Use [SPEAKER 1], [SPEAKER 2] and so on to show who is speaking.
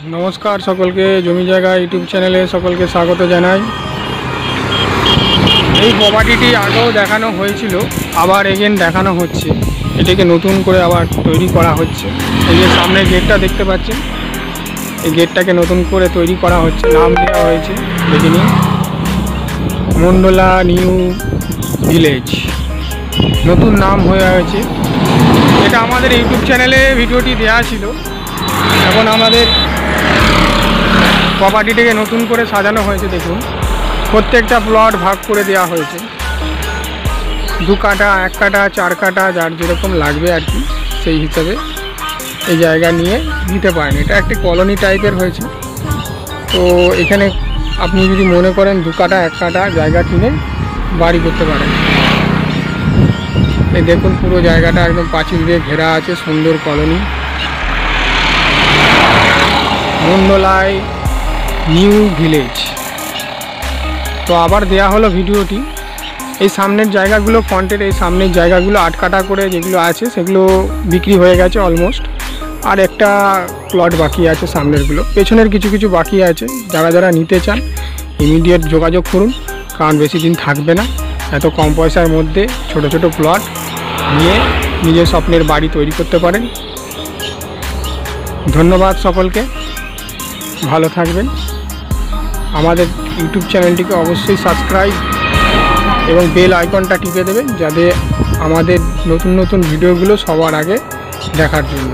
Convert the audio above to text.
[SPEAKER 1] नमस्कार सकलके जमी जायगा यूट्यूब चैनले सकलके स्वागत जानाई। এই প্রপার্টিটি আগেও দেখানো হয়েছিল, আবার এগেন দেখানো হচ্ছে। এটাকে নতুন করে আবার তৈরি করা হচ্ছে। এই যে সামনে গেটটা দেখতে পাচ্ছেন, এই গেটটাকে নতুন করে তৈরি করা হচ্ছে। নাম দেওয়া হয়েছে, দেখে নিন, মন্ডলা নিউ ভিলেজ। নতুন নাম হয়ে হয়েছে। এটা আমাদের ইউটিউব চ্যানেলে ভিডিওটি দেওয়া ছিল। এখন আমাদের প্রপার্টিটাকে নতুন করে সাজানো হয়েছে। দেখুন, প্রত্যেকটা প্লট ভাগ করে দেওয়া হয়েছে, 2 কাঠা, 1 কাঠা, 4 কাঠা, যার যেরকম লাগবে আর কি, সেই হিসাবে এই জায়গা নিয়ে নিতে পারেন। এটা একটি কলোনি টাইপের হয়েছে। তো এখানে আপনি যদি মনে করেন 2 কাঠা 1 কাঠা জায়গা কিনে বাড়ি করতে পারেন। এই দেখুন, পুরো জায়গাটা একদম পাঁচিল দিয়ে ঘেরা আছে, সুন্দর কলোনি। মন্ডলাই new village. তো আবার দেয়া হলো ভিডিওটি। এই সামনের জায়গাগুলো, ফ্রন্টের এই সামনের জায়গাগুলো 8 কাঠা করে যেগুলো আছে সেগুলো বিক্রি হয়ে গেছে অলমোস্ট। আর একটা প্লট বাকি আছে সামনেরগুলো, পেছনের কিছু কিছু বাকি আছে। যারা যারা নিতে চান ইমিডিয়েট যোগাযোগ করুন, কারণ বেশি দিন থাকবে না। এত কম পয়সার মধ্যে ছোট ছোট প্লট নিয়ে নিজের স্বপ্নের বাড়ি তৈরি করতে পারেন। ধন্যবাদ সকলকে, ভালো থাকবেন। আমাদের ইউটিউব চ্যানেলটিকে অবশ্যই সাবস্ক্রাইব এবং বেল আইকনটা টিপে দেবেন, যাতে আমাদের নতুন নতুন ভিডিওগুলো সবার আগে দেখার জন্য।